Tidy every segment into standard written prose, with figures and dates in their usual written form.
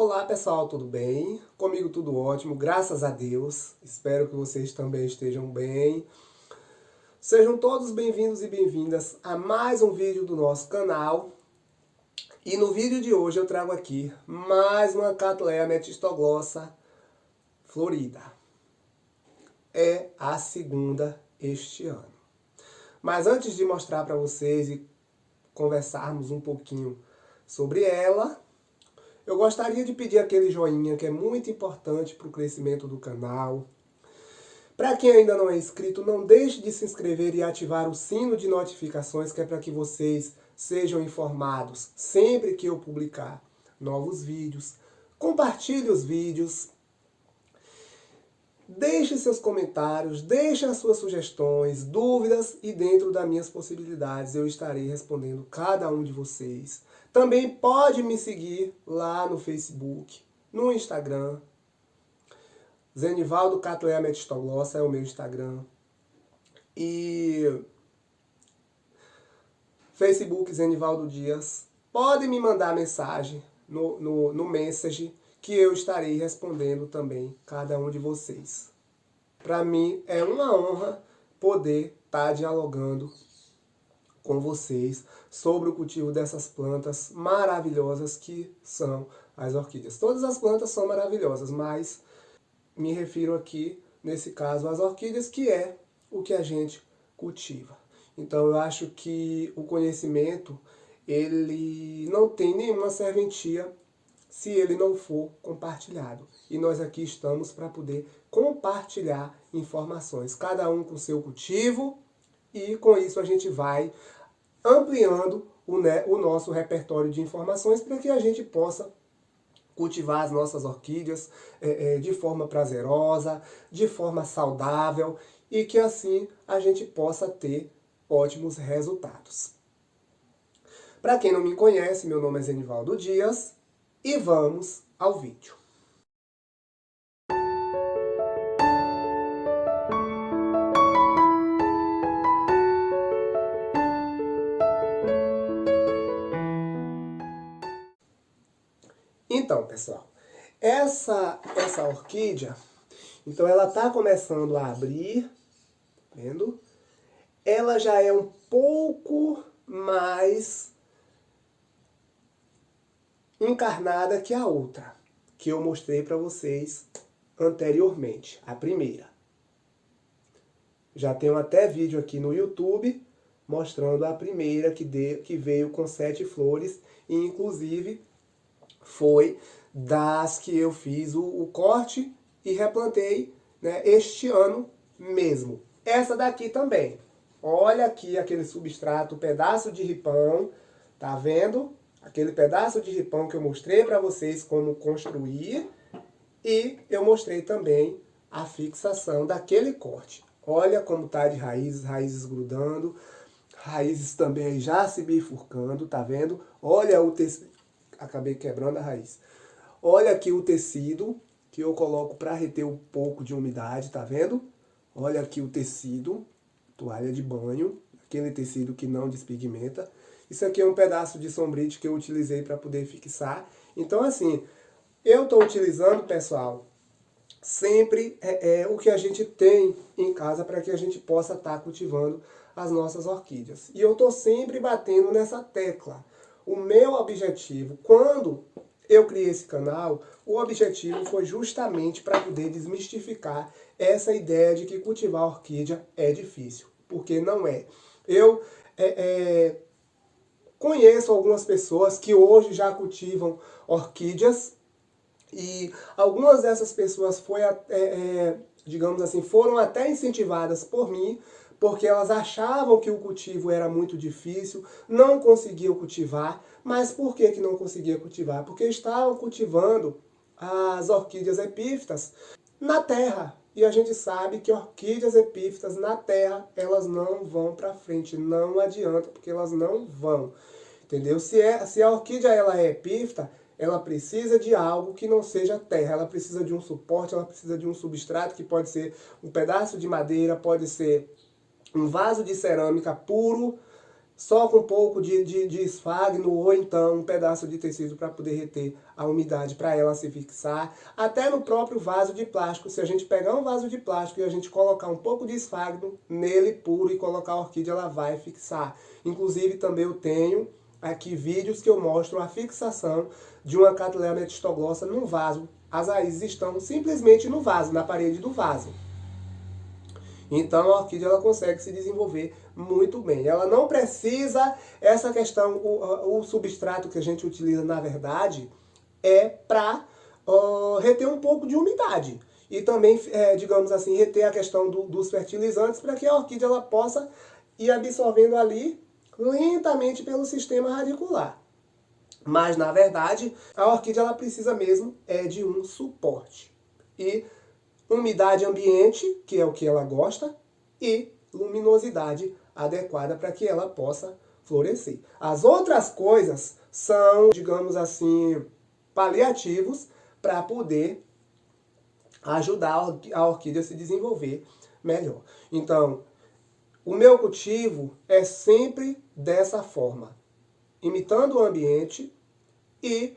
Olá pessoal, tudo bem? Comigo tudo ótimo, graças a Deus. Espero que vocês também estejam bem. Sejam todos bem-vindos e bem-vindas a mais um vídeo do nosso canal. E no vídeo de hoje eu trago aqui mais uma Cattleya metistoglossa florida. É a segunda este ano. Mas antes de mostrar para vocês e conversarmos um pouquinho sobre ela, eu gostaria de pedir aquele joinha que é muito importante para o crescimento do canal. Para quem ainda não é inscrito, não deixe de se inscrever e ativar o sino de notificações, que é para que vocês sejam informados sempre que eu publicar novos vídeos. Compartilhe os vídeos. Deixe seus comentários, deixe as suas sugestões, dúvidas e dentro das minhas possibilidades eu estarei respondendo cada um de vocês. Também pode me seguir lá no Facebook, no Instagram. Zenivaldo Cattleya metistoglossa é o meu Instagram. E Facebook Zenivaldo Dias. Pode me mandar mensagem no Message que eu estarei respondendo também cada um de vocês. Para mim é uma honra poder estar dialogando com vocês sobre o cultivo dessas plantas maravilhosas que são as orquídeas. Todas as plantas são maravilhosas, mas me refiro aqui, nesse caso, às orquídeas, que é o que a gente cultiva. Então eu acho que o conhecimento, ele não tem nenhuma serventia se ele não for compartilhado. E nós aqui estamos para poder compartilhar informações, cada um com o seu cultivo, e com isso a gente vai ampliando o nosso repertório de informações para que a gente possa cultivar as nossas orquídeas de forma prazerosa, de forma saudável, e que assim a gente possa ter ótimos resultados. Para quem não me conhece, meu nome é Zenivaldo Dias, e vamos ao vídeo. Então, pessoal, essa orquídea, então ela está começando a abrir, vendo? Ela já é um pouco mais encarnada que a outra, que eu mostrei para vocês anteriormente, a primeira. Já tenho até vídeo aqui no YouTube mostrando a primeira que veio com 7 flores, e inclusive foi das que eu fiz o corte e replantei, né, este ano mesmo. Essa daqui também. Olha aqui aquele substrato, pedaço de ripão, tá vendo? Aquele pedaço de ripão que eu mostrei para vocês como construir, e eu mostrei também a fixação daquele corte. Olha como tá de raízes, raízes grudando, raízes também já se bifurcando, tá vendo? Olha o tecido, acabei quebrando a raiz. Olha aqui o tecido que eu coloco para reter um pouco de umidade, tá vendo? Olha aqui o tecido, toalha de banho, aquele tecido que não despigmenta. Isso aqui é um pedaço de sombrite que eu utilizei para poder fixar. Então, assim, eu estou utilizando, pessoal, sempre o que a gente tem em casa para que a gente possa estar cultivando as nossas orquídeas. E eu estou sempre batendo nessa tecla. O meu objetivo, quando eu criei esse canal, o objetivo foi justamente para poder desmistificar essa ideia de que cultivar orquídea é difícil, porque não é. Eu conheço algumas pessoas que hoje já cultivam orquídeas, e algumas dessas pessoas digamos assim, foram até incentivadas por mim, porque elas achavam que o cultivo era muito difícil, não conseguiam cultivar. Mas por que não conseguia cultivar? Porque estavam cultivando as orquídeas epífitas na terra. E a gente sabe que orquídeas epífitas na terra, elas não vão para frente, não adianta, porque elas não vão. Entendeu? Se a orquídea ela é epífita, ela precisa de algo que não seja terra, ela precisa de um suporte, ela precisa de um substrato, que pode ser um pedaço de madeira, pode ser um vaso de cerâmica puro, só com um pouco de esfagno ou então um pedaço de tecido para poder reter a umidade para ela se fixar. Até no próprio vaso de plástico, se a gente pegar um vaso de plástico e a gente colocar um pouco de esfagno nele puro e colocar a orquídea, ela vai fixar. Inclusive também eu tenho aqui vídeos que eu mostro a fixação de uma Cattleya metistoglossa num vaso. As raízes estão simplesmente no vaso, na parede do vaso. Então a orquídea ela consegue se desenvolver muito bem. Ela não precisa, essa questão, o substrato que a gente utiliza na verdade é para reter um pouco de umidade. E também, digamos assim, reter a questão dos fertilizantes para que a orquídea ela possa ir absorvendo ali lentamente pelo sistema radicular. Mas na verdade a orquídea ela precisa mesmo de um suporte. E umidade ambiente, que é o que ela gosta, e luminosidade adequada para que ela possa florescer. As outras coisas são, digamos assim, paliativos para poder ajudar a orquídea a se desenvolver melhor. Então, o meu cultivo é sempre dessa forma, imitando o ambiente e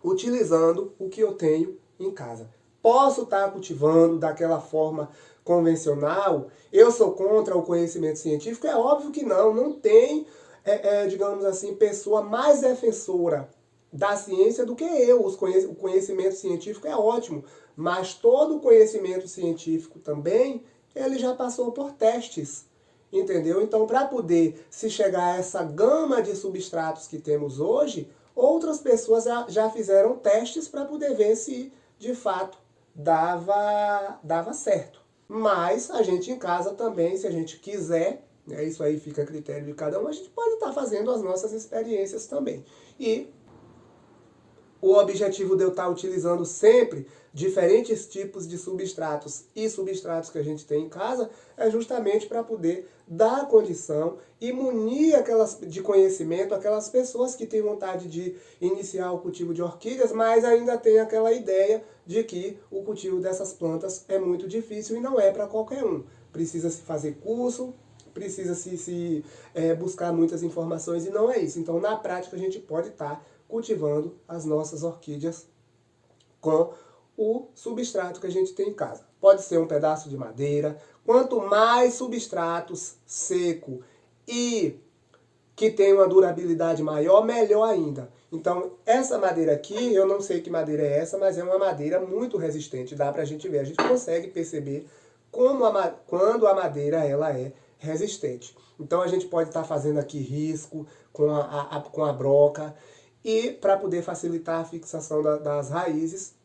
utilizando o que eu tenho em casa. Posso estar cultivando daquela forma convencional? Eu sou contra o conhecimento científico? É óbvio que não. Não tem, digamos assim, pessoa mais defensora da ciência do que eu. O conhecimento científico é ótimo, mas todo o conhecimento científico também, ele já passou por testes. Entendeu? Então, para poder se chegar a essa gama de substratos que temos hoje, outras pessoas já fizeram testes para poder ver se, de fato, dava certo. Mas a gente em casa também, se a gente quiser, né, isso aí fica a critério de cada um, a gente pode estar fazendo as nossas experiências também. E o objetivo de eu estar utilizando sempre diferentes tipos de substratos e substratos que a gente tem em casa é justamente para poder dar condição e munir de conhecimento aquelas pessoas que têm vontade de iniciar o cultivo de orquídeas, mas ainda tem aquela ideia de que o cultivo dessas plantas é muito difícil e não é para qualquer um. Precisa se fazer curso, precisa se buscar muitas informações e não é isso. Então, na prática, a gente pode estar cultivando as nossas orquídeas com o substrato que a gente tem em casa. Pode ser um pedaço de madeira. Quanto mais substratos seco e que tem uma durabilidade maior, melhor ainda. Então, essa madeira aqui, eu não sei que madeira é essa, mas é uma madeira muito resistente. Dá pra gente ver, a gente consegue perceber quando a madeira ela é resistente. Então, a gente pode estar fazendo aqui risco com a broca e para poder facilitar a fixação das raízes.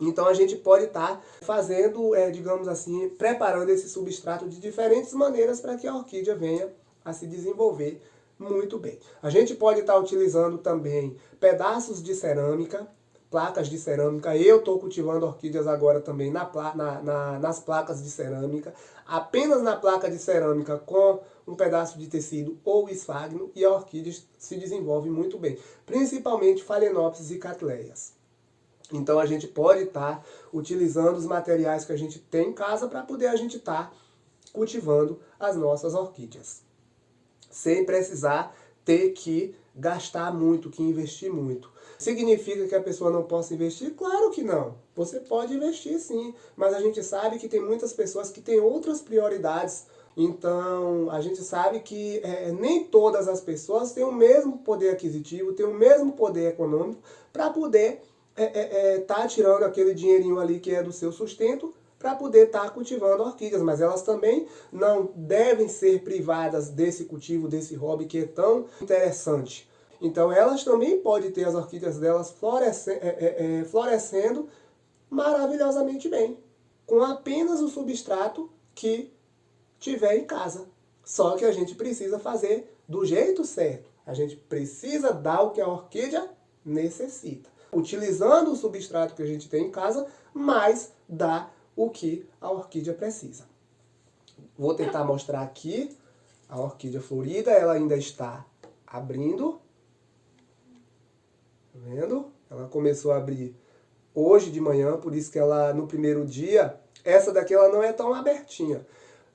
Então a gente pode estar fazendo, digamos assim, preparando esse substrato de diferentes maneiras para que a orquídea venha a se desenvolver muito bem. A gente pode estar utilizando também pedaços de cerâmica, placas de cerâmica. Eu estou cultivando orquídeas agora também nas placas de cerâmica, apenas na placa de cerâmica com um pedaço de tecido ou esfagno, e a orquídea se desenvolve muito bem, principalmente Phalaenopsis e Cattleyas. Então a gente pode estar utilizando os materiais que a gente tem em casa para poder a gente estar cultivando as nossas orquídeas. Sem precisar ter que gastar muito, que investir muito. Significa que a pessoa não possa investir? Claro que não. Você pode investir sim, mas a gente sabe que tem muitas pessoas que têm outras prioridades. Então, a gente sabe que nem todas as pessoas têm o mesmo poder aquisitivo, têm o mesmo poder econômico para poder tá tirando aquele dinheirinho ali que é do seu sustento para poder estar cultivando orquídeas, mas elas também não devem ser privadas desse cultivo, desse hobby que é tão interessante. Então elas também podem ter as orquídeas delas florescendo maravilhosamente bem, com apenas o substrato que tiver em casa. Só que a gente precisa fazer do jeito certo. A gente precisa dar o que a orquídea necessita, utilizando o substrato que a gente tem em casa, mas dá o que a orquídea precisa. Vou tentar mostrar aqui a orquídea florida, ela ainda está abrindo. Tá vendo? Ela começou a abrir hoje de manhã, por isso que ela no primeiro dia, essa daqui ela não é tão abertinha.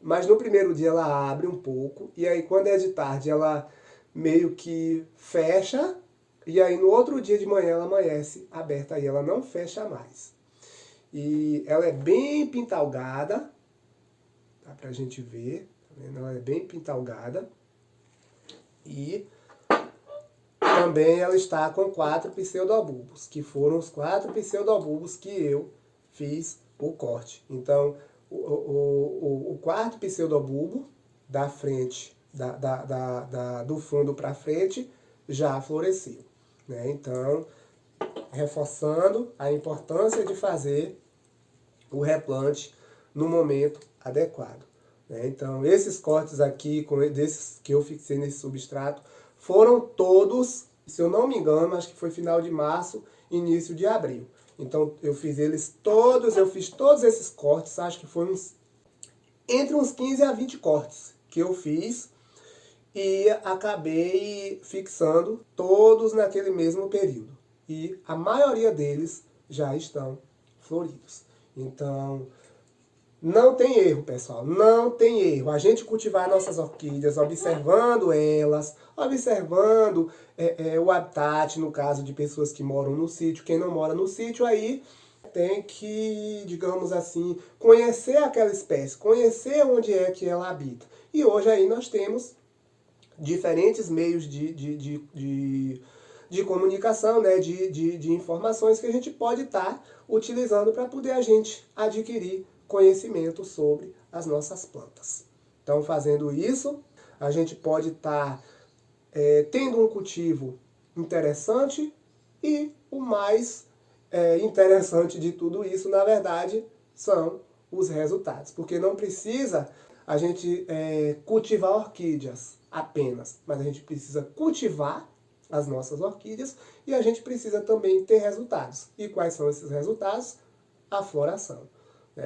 mas no primeiro dia ela abre um pouco, e aí quando é de tarde ela meio que fecha, e aí no outro dia de manhã ela amanhece aberta e ela não fecha mais. E ela é bem pintalgada, dá pra gente ver, tá vendo? Ela é bem pintalgada. E também ela está com 4 pseudobulbos, que foram os 4 pseudobulbos que eu fiz o corte. Então, o quarto pseudobulbo da frente, do fundo para frente, já floresceu. Né? Então, reforçando a importância de fazer o replante no momento adequado. Né? Então, esses cortes aqui, desses que eu fixei nesse substrato, foram todos, se eu não me engano, acho que foi final de março, início de abril. Então, eu fiz todos esses cortes, acho que foi entre uns 15 a 20 cortes que eu fiz, e acabei fixando todos naquele mesmo período. E a maioria deles já estão floridos. Então, não tem erro, pessoal, não tem erro. A gente cultivar nossas orquídeas, observando elas, observando o habitat, no caso de pessoas que moram no sítio. Quem não mora no sítio, aí tem que, digamos assim, conhecer aquela espécie, conhecer onde é que ela habita. E hoje aí nós temos diferentes meios de comunicação, né, de informações que a gente pode estar utilizando para poder a gente adquirir conhecimento sobre as nossas plantas. Então, fazendo isso, a gente pode estar tendo um cultivo interessante, e o mais interessante de tudo isso, na verdade, são os resultados. Porque não precisa a gente cultivar orquídeas apenas, mas a gente precisa cultivar as nossas orquídeas e a gente precisa também ter resultados. E quais são esses resultados? A floração.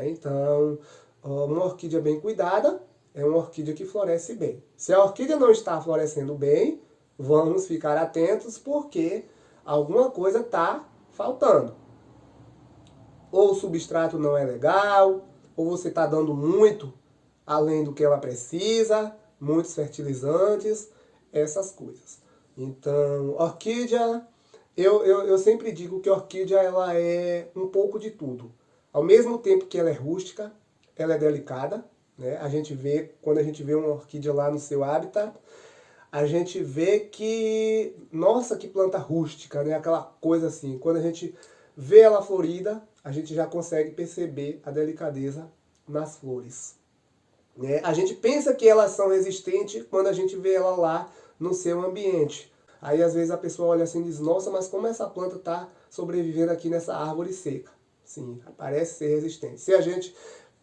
Então, uma orquídea bem cuidada é uma orquídea que floresce bem. Se a orquídea não está florescendo bem, vamos ficar atentos, porque alguma coisa está faltando. Ou o substrato não é legal, ou você está dando muito além do que ela precisa, muitos fertilizantes, essas coisas. Então, orquídea, eu sempre digo que a orquídea ela é um pouco de tudo. Ao mesmo tempo que ela é rústica, ela é delicada. Né? Quando a gente vê uma orquídea lá no seu habitat, a gente vê que, nossa, que planta rústica, né? Aquela coisa assim. Quando a gente vê ela florida, a gente já consegue perceber a delicadeza nas flores. Né? A gente pensa que elas são resistentes quando a gente vê ela lá no seu ambiente. Aí às vezes a pessoa olha assim e diz, nossa, mas como essa planta está sobrevivendo aqui nessa árvore seca? Sim, parece ser resistente. Se a gente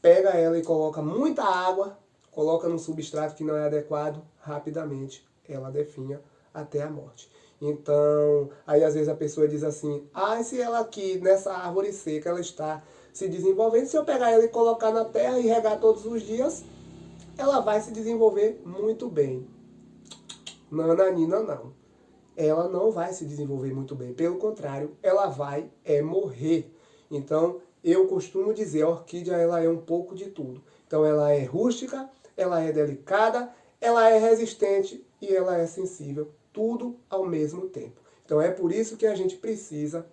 pega ela e coloca muita água, coloca num substrato que não é adequado, rapidamente ela definha até a morte. Então, aí às vezes a pessoa diz assim, se ela aqui nessa árvore seca ela está se desenvolvendo, se eu pegar ela e colocar na terra e regar todos os dias, ela vai se desenvolver muito bem. Nananina não. Ela não vai se desenvolver muito bem. Pelo contrário, ela vai morrer. Então, eu costumo dizer, a orquídea ela é um pouco de tudo. Então, ela é rústica, ela é delicada, ela é resistente e ela é sensível. Tudo ao mesmo tempo. Então, é por isso que a gente precisa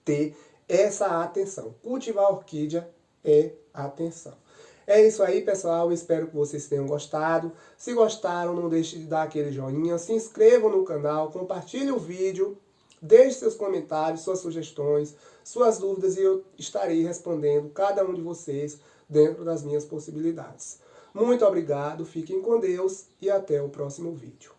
ter essa atenção. Cultivar a orquídea é atenção. É isso aí, pessoal. Espero que vocês tenham gostado. Se gostaram, não deixe de dar aquele joinha. Se inscrevam no canal, compartilhe o vídeo, deixe seus comentários, suas sugestões, suas dúvidas e eu estarei respondendo cada um de vocês dentro das minhas possibilidades. Muito obrigado, fiquem com Deus e até o próximo vídeo.